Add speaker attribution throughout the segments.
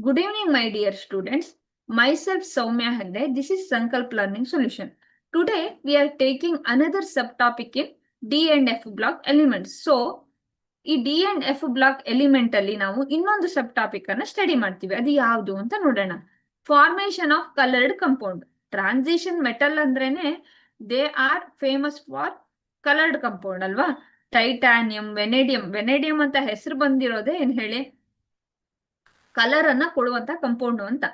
Speaker 1: Good evening, my dear students. Myself, Soumya Hande. This is Sankalp Learning Solution. Today, we are taking another subtopic in D and F block elements. So, ಈ D and F block element ಅಲ್ಲಿ ನಾವು ಇನ್ನೊಂದು ಸಬ್ topic ಅನ್ನ study ಮಾಡ್ತೀವಿ. ಅದು ಯಾವುದು ಅಂತ ನೋಡೋಣ. Formation of coloured compound. Transition metal ಅಂದ್ರೇನೆ they are famous for coloured compound ಅಲ್ವಾ. ಟೈಟಾನಿಯಂ, ವೆನೇಡಿಯಂ ಅಂತ ಹೆಸರು ಬಂದಿರೋದೇ ಏನ್ ಹೇಳಿ, ಕಲರ್ ಅನ್ನ ಕೊಡುವಂತ ಕಂಪೌಂಡ್ ಅಂತ.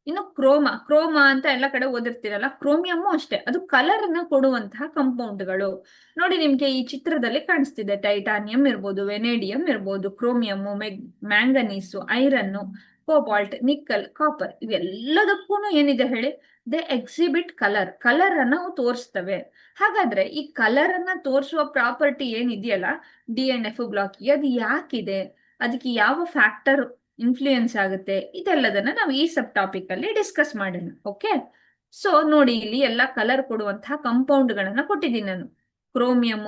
Speaker 1: ಇನ್ನು ಕ್ರೋಮಾ ಅಂತ ಎಲ್ಲ ಕಡೆ ಓದಿರ್ತೀರಲ್ಲ, ಕ್ರೋಮಿಯಮ್ಮು ಅಷ್ಟೇ, ಅದು ಕಲರ್ ಅನ್ನ ಕೊಡುವಂತಹ ಕಂಪೌಂಡ್ಗಳು. ನೋಡಿ, ನಿಮ್ಗೆ ಈ ಚಿತ್ರದಲ್ಲಿ ಕಾಣಿಸ್ತಿದೆ. ಟೈಟಾನಿಯಂ ಇರ್ಬೋದು, ವೆನೇಡಿಯಂ ಇರ್ಬೋದು, chromium, manganese, iron, cobalt, nickel, copper, ಇವೆಲ್ಲದಕ್ಕೂ ಏನಿದೆ ಹೇಳಿ, ದೇ ಎಕ್ಸಿಬಿಟ್ ಕಲರ್ ಅನ್ನ ತೋರಿಸ್ತವೆ. ಹಾಗಾದ್ರೆ ಈ ಕಲರ್ ಅನ್ನ ತೋರಿಸುವ ಪ್ರಾಪರ್ಟಿ ಏನಿದೆಯಲ್ಲ ಡಿ ಅಂಡ್ ಎಫ್ ಬ್ಲಾಕ್, ಅದು ಯಾಕಿದೆ, ಅದಕ್ಕೆ ಯಾವ ಫ್ಯಾಕ್ಟರ್ ಇನ್ಫ್ಲೂಯೆನ್ಸ್ ಆಗುತ್ತೆ, ಇದೆಲ್ಲದನ್ನ ನಾವು ಈ ಸಬ್ ಟಾಪಿಕ್ ಅಲ್ಲಿ ಡಿಸ್ಕಸ್ ಮಾಡೋಣ. ಓಕೆ, ಸೊ ನೋಡಿ, ಇಲ್ಲಿ ಎಲ್ಲ ಕಲರ್ ಕೊಡುವಂತಹ ಕಂಪೌಂಡ್ ಗಳನ್ನ ಕೊಟ್ಟಿದ್ದೀನಿ ನಾನು. ಕ್ರೋಮಿಯಂ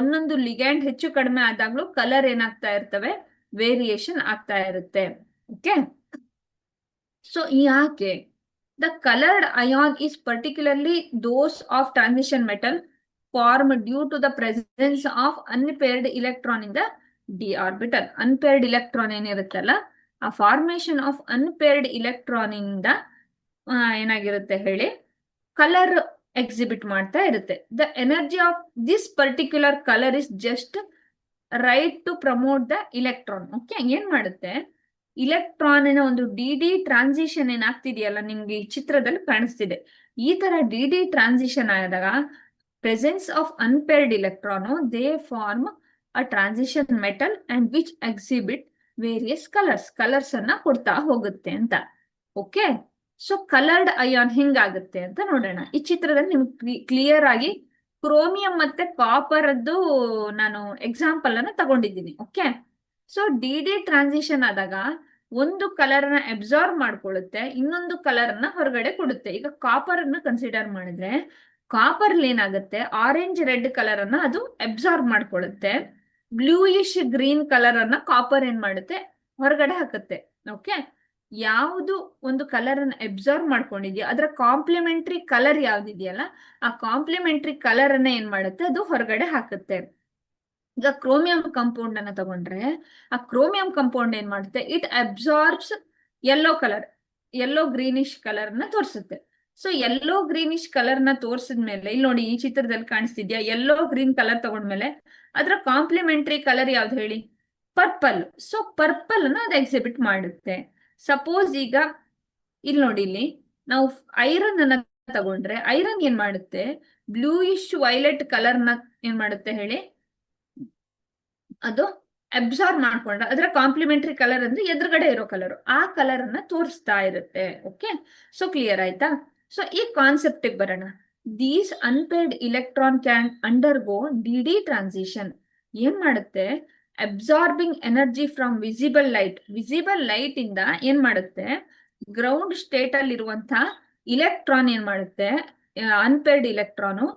Speaker 1: ಒಂದೊಂದು ಲಿಗ್ಯಾಂಡ್ ಹೆಚ್ಚು ಕಡಿಮೆ ಆದಾಗ್ಲೂ ಕಲರ್ ಏನಾಗ್ತಾ ಇರ್ತವೆ, ವೇರಿಯೇಷನ್ ಆಗ್ತಾ ಇರುತ್ತೆ. ಓಕೆ, ಸೊ ಯಾಕೆ the coloured ion is particularly those of transition metal form due to the presence of unpaired electron in the D orbital. Unpaired electron ಏನಿರುತ್ತಲ್ಲ, ಆ ಫಾರ್ಮೇಶನ್ ಆಫ್ ಅನ್ಪೇರ್ಡ್ ಇಲೆಕ್ಟ್ರಾನ್ ಇಂದ ಏನಾಗಿರುತ್ತೆ ಹೇಳಿ, ಕಲರ್ ಎಕ್ಸಿಬಿಟ್ ಮಾಡ್ತಾ ಇರುತ್ತೆ. The energy of this particular colour is just right to promote the electron. Okay, ಏನ್ ಮಾಡುತ್ತೆ, ಇಲೆಕ್ಟ್ರಾನಿನ ಒಂದು ಡಿ ಟ್ರಾನ್ಸಿಷನ್ ಏನಾಗ್ತಿದೆಯಲ್ಲ, ನಿಮ್ಗೆ ಈ ಚಿತ್ರದಲ್ಲಿ ಕಾಣಿಸ್ತಿದೆ. ಈ ತರ ಡಿ ಟ್ರಾನ್ಸಿಷನ್ ಆದಾಗ presence of unpaired electron, they form a transition metal and which exhibit various colours ಅನ್ನ ಕೊಡ್ತಾ ಹೋಗುತ್ತೆ ಅಂತ. ಓಕೆ, ಸೊ ಕಲರ್ಡ್ ಅಯಾನ್ ಹಿಂಗಾಗುತ್ತೆ ಅಂತ ನೋಡೋಣ. ಈ ಚಿತ್ರದಲ್ಲಿ ನಿಮ್ಗೆ ಕ್ಲಿಯರ್ ಆಗಿ ಕ್ರೋಮಿಯಂ ಮತ್ತೆ ಕಾಪರ್ ಅದ್ದು ನಾನು ಎಕ್ಸಾಂಪಲ್ ಅನ್ನ ತಗೊಂಡಿದ್ದೀನಿ. ಓಕೆ, ಸೊ ಡಿ ಟ್ರಾನ್ಸಿಷನ್ ಆದಾಗ ಒಂದು ಕಲರ್ ಅನ್ನ ಅಬ್ಸಾರ್ವ್ ಮಾಡ್ಕೊಳ್ಳುತ್ತೆ, ಇನ್ನೊಂದು ಕಲರ್ ಅನ್ನ ಹೊರಗಡೆ ಕೊಡುತ್ತೆ. ಈಗ ಕಾಪರ್ ಅನ್ನ ಕನ್ಸಿಡರ್ ಮಾಡಿದ್ರೆ, ಕಾಪರ್ ಏನಾಗುತ್ತೆ, ಆರೆಂಜ್ ರೆಡ್ ಕಲರ್ ಅನ್ನ ಅದು ಅಬ್ಸಾರ್ವ್ ಮಾಡ್ಕೊಳ್ಳುತ್ತೆ. ಬ್ಲೂಯಿಶ್ ಗ್ರೀನ್ ಕಲರ್ ಅನ್ನ ಕಾಪರ್ ಏನ್ ಮಾಡುತ್ತೆ, ಹೊರಗಡೆ ಹಾಕುತ್ತೆ. ಓಕೆ, ಯಾವುದು ಒಂದು ಕಲರ್ ಅನ್ನ ಅಬ್ಸಾರ್ವ್ ಮಾಡ್ಕೊಂಡಿದ್ಯೋ ಅದರ ಕಾಂಪ್ಲಿಮೆಂಟ್ರಿ ಕಲರ್ ಯಾವ್ದಿದೆಯಲ್ಲ, ಆ ಕಾಂಪ್ಲಿಮೆಂಟ್ರಿ ಕಲರ್ ಅನ್ನ ಏನ್ ಮಾಡುತ್ತೆ, ಅದು ಹೊರಗಡೆ ಹಾಕುತ್ತೆ. ಈಗ ಕ್ರೋಮಿಯಂ ಕಂಪೌಂಡ್ ಅನ್ನ ತಗೊಂಡ್ರೆ, ಆ ಕ್ರೋಮಿಯಂ ಕಂಪೌಂಡ್ ಏನ್ ಮಾಡುತ್ತೆ, it absorbs yellow greenish colour ನ ತೋರಿಸುತ್ತೆ. ಸೊ ಯೆಲ್ಲೋ ಗ್ರೀನಿಶ್ ಕಲರ್ ನ ತೋರಿಸಿದ್ಮೇಲೆ, ಇಲ್ಲಿ ನೋಡಿ ಈ ಚಿತ್ರದಲ್ಲಿ ಕಾಣಿಸ್ತಿದ್ಯಾ, ಯೆಲ್ಲೋ ಗ್ರೀನ್ ಕಲರ್ ತಗೊಂಡ್ಮೇಲೆ ಅದರ ಕಾಂಪ್ಲಿಮೆಂಟ್ರಿ ಕಲರ್ ಯಾವ್ದು ಹೇಳಿ, ಪರ್ಪಲ್. ಸೊ ಪರ್ಪಲ್ ಅನ್ನ ಅದು ಎಕ್ಸಿಬಿಟ್ ಮಾಡುತ್ತೆ. ಸಪೋಸ್ ಈಗ ಇಲ್ಲಿ ನೋಡಿ, ಇಲ್ಲಿ ನಾವು ಐರನ್ ಅನ್ನ ತಗೊಂಡ್ರೆ, ಐರನ್ ಏನ್ ಮಾಡುತ್ತೆ, ಬ್ಲೂಯಿಶ್ ವೈಲೆಟ್ ಕಲರ್ ನ ಏನ್ ಮಾಡುತ್ತೆ ಹೇಳಿ, ಅದು ಅಬ್ಸಾರ್ವ್ ಮಾಡ್ಕೊಂಡ್ರೆ ಅದರ ಕಾಂಪ್ಲಿಮೆಂಟರಿ ಕಲರ್ ಅಂದ್ರೆ ಎದುರುಗಡೆ ಇರೋ ಕಲರ್, ಆ ಕಲರ್ ಅನ್ನ ತೋರಿಸ್ತಾ ಇರುತ್ತೆ. ಓಕೆ, ಸೊ ಕ್ಲಿಯರ್ ಆಯ್ತಾ. ಸೊ ಈ ಕಾನ್ಸೆಪ್ಟ್ ಬರೋಣ. These unpaired electron can undergo D transition. ಏನ್ ಮಾಡುತ್ತೆ, absorbing energy from visible light ಇಂದ ಏನ್ ಮಾಡುತ್ತೆ, ಗ್ರೌಂಡ್ ಸ್ಟೇಟ್ ಅಲ್ಲಿ ಇರುವಂತಹ ಇಲೆಕ್ಟ್ರಾನ್ ಏನ್ ಮಾಡುತ್ತೆ, ಅನ್ಪೇರ್ಡ್ ಇಲೆಕ್ಟ್ರಾನು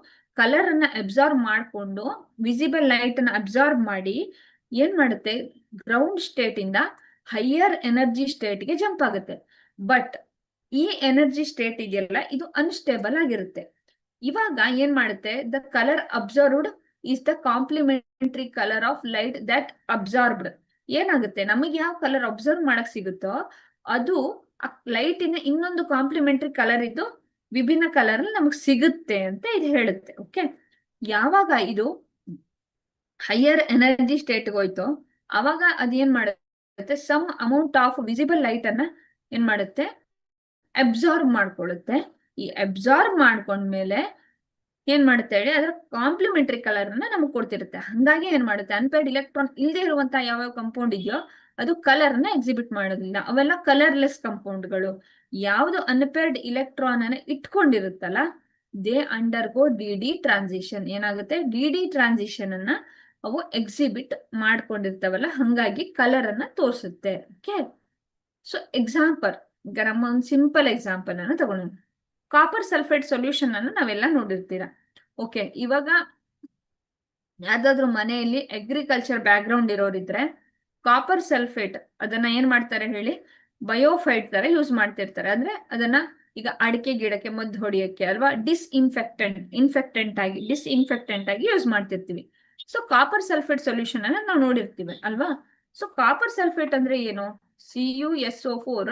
Speaker 1: ಕಲರ್ ಅನ್ನ ಅಬ್ಸಾರ್ವ್ ಮಾಡ್ಕೊಂಡು ವಿಸಿಬಲ್ ಲೈಟ್ ಅನ್ನ ಅಬ್ಸಾರ್ವ್ ಮಾಡಿ ಏನ್ ಮಾಡುತ್ತೆ, ಗ್ರೌಂಡ್ ಸ್ಟೇಟ್ ಇಂದ ಹೈಯರ್ ಎನರ್ಜಿ ಸ್ಟೇಟ್ ಗೆ ಜಂಪ್ ಆಗುತ್ತೆ. ಬಟ್ ಈ ಎನರ್ಜಿ ಸ್ಟೇಟ್ ಇದೆಯಲ್ಲ, ಇದು ಅನ್ಸ್ಟೇಬಲ್ ಆಗಿರುತ್ತೆ. ಇವಾಗ ಏನ್ ಮಾಡುತ್ತೆ, the colour observed is the complementary colour of light that absorbed. ಏನಾಗುತ್ತೆ, ನಮಗೆ ಯಾವ ಕಲರ್ ಅಬ್ಸರ್ವ್ ಮಾಡಕ್ ಸಿಗುತ್ತೋ ಅದು ಲೈಟ್ ಇನ ಇನ್ನೊಂದು ಕಾಂಪ್ಲಿಮೆಂಟರಿ ಕಲರ್ ಇದ್ದು ವಿಭಿನ್ನ ಕಲರ್ ನಮಗ್ ಸಿಗುತ್ತೆ ಅಂತ ಇದು ಹೇಳುತ್ತೆ. ಓಕೆ, ಯಾವಾಗ ಇದು ಹೈಯರ್ ಎನರ್ಜಿ ಸ್ಟೇಟ್ ಹೋಯ್ತು, ಅವಾಗ ಅದೇನ್ ಮಾಡುತ್ತೆ, some amount of visible light ಅನ್ನ ಏನ್ ಮಾಡುತ್ತೆ, ಅಬ್ಸಾರ್ವ್ ಮಾಡ್ಕೊಳ್ಳುತ್ತೆ. ಈ ಅಬ್ಸಾರ್ವ್ ಮಾಡ್ಕೊಂಡ್ಮೇಲೆ ಏನ್ ಮಾಡುತ್ತೆ ಹೇಳಿ, ಅದರ ಕಾಂಪ್ಲಿಮೆಂಟರಿ ಕಲರ್ ಅನ್ನ ನಮಗ್ ಕೊಡ್ತಿರುತ್ತೆ. ಹಂಗಾಗಿ ಏನ್ ಮಾಡುತ್ತೆ, ಅನ್ಪೇರ್ಡ್ ಇಲೆಕ್ಟ್ರಾನ್ ಇಲ್ಲದೆ ಇರುವಂತಹ ಯಾವ ಕಂಪೌಂಡ್ ಇದೆಯೋ ಅದು ಕಲರ್ ಅನ್ನ ಎಕ್ಸಿಬಿಟ್ ಮಾಡೋದಿಲ್ಲ. ಅವೆಲ್ಲ ಕಲರ್ಲೆಸ್ ಕಂಪೌಂಡ್ಗಳು. ಯಾವುದು ಅನ್ಪೇರ್ಡ್ ಇಲೆಕ್ಟ್ರಾನ್ ಅನ್ನ ಇಟ್ಕೊಂಡಿರುತ್ತಲ್ಲ, ದೇ ಅಂಡರ್ಗೋ ಡಿ ಟ್ರಾನ್ಸಿಷನ್. ಏನಾಗುತ್ತೆ, ಡಿ ಟ್ರಾನ್ಸಿಷನ್ ಅನ್ನ ಅವು ಎಕ್ಸಿಬಿಟ್ ಮಾಡ್ಕೊಂಡಿರ್ತಾವಲ್ಲ, ಹಂಗಾಗಿ ಕಲರ್ ಅನ್ನ ತೋರಿಸುತ್ತೆ. ಓಕೆ, ಸೊ ಎಕ್ಸಾಂಪಲ್, ಈಗ ನಮ್ಮ ಒಂದು ಸಿಂಪಲ್ ಎಕ್ಸಾಂಪಲ್ ಅನ್ನ ತಗೊಳ್ಳೋಣ. ಕಾಪರ್ ಸಲ್ಫೇಟ್ ಸೊಲ್ಯೂಷನ್ ಅನ್ನು ನಾವೆಲ್ಲ ನೋಡಿರ್ತೀರಾ. ಓಕೆ, ಇವಾಗ ಯಾವ್ದಾದ್ರು ಮನೆಯಲ್ಲಿ ಅಗ್ರಿಕಲ್ಚರ್ ಬ್ಯಾಕ್ ಗ್ರೌಂಡ್ ಇರೋರಿದ್ರೆ ಕಾಪರ್ ಸಲ್ಫೇಟ್ ಅದನ್ನ ಏನ್ ಮಾಡ್ತಾರೆ ಹೇಳಿ, ಬಯೋಫೈಟ್ ತರ ಯೂಸ್ ಮಾಡ್ತಿರ್ತಾರೆ. ಅಂದ್ರೆ ಅದನ್ನ ಈಗ ಅಡಿಕೆ ಗಿಡಕ್ಕೆ ಮದ್ದು ಹೊಡಿಯಕ್ಕೆ ಅಲ್ವಾ, ಡಿಸ್ಇನ್ಫೆಕ್ಟೆಂಟ್ ಆಗಿ ಯೂಸ್ ಮಾಡ್ತಿರ್ತೀವಿ. ಸೊ ಕಾಪರ್ ಸಲ್ಫೇಟ್ ಸೊಲ್ಯೂಷನ್ ಅನ್ನ ನಾವು ನೋಡಿರ್ತೀವಿ ಅಲ್ವಾ. ಸೊ ಕಾಪರ್ ಸಲ್ಫೇಟ್ ಅಂದ್ರೆ ಏನು, CuSO4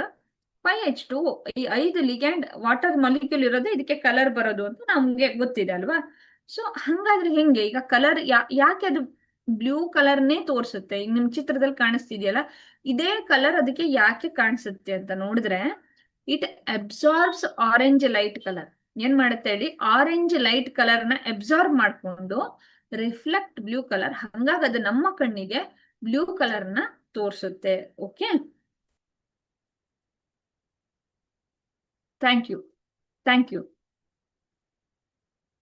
Speaker 1: 5H2, ಈ 5 ಲಿಗ್ಯಾಂಡ್ ವಾಟರ್ ಮಾಲಿಕ್ಯೂಲ್ ಇರೋದು ಇದಕ್ಕೆ ಕಲರ್ ಬರೋದು ಅಂತ ನಮ್ಗೆ ಗೊತ್ತಿದೆ ಅಲ್ವಾ. ಸೊ ಹಂಗಾದ್ರೆ ಹೆಂಗೆ ಈಗ ಕಲರ್ ಯಾಕೆ ಅದು ಬ್ಲೂ ಕಲರ್ನೇ ತೋರಿಸುತ್ತೆ, ಈಗ ನಿಮ್ ಚಿತ್ರದಲ್ಲಿ ಕಾಣಿಸ್ತಿದೆಯಲ್ಲ ಇದೇ ಕಲರ್ ಅದಕ್ಕೆ ಯಾಕೆ ಕಾಣಿಸುತ್ತೆ ಅಂತ ನೋಡಿದ್ರೆ, it absorbs orange light colour. ಏನ್ ಮಾಡುತ್ತೆ ಹೇಳಿ, ಆರೆಂಜ್ ಲೈಟ್ ಕಲರ್ ನ ಅಬ್ಸಾರ್ಬ್ ಮಾಡ್ಕೊಂಡು ರಿಫ್ಲೆಕ್ಟ್ ಬ್ಲೂ ಕಲರ್, ಹಂಗಾಗಿ ಅದು ನಮ್ಮ ಕಣ್ಣಿಗೆ ಬ್ಲೂ ಕಲರ್ ನ ತೋರಿಸುತ್ತೆ. Okay, thank you.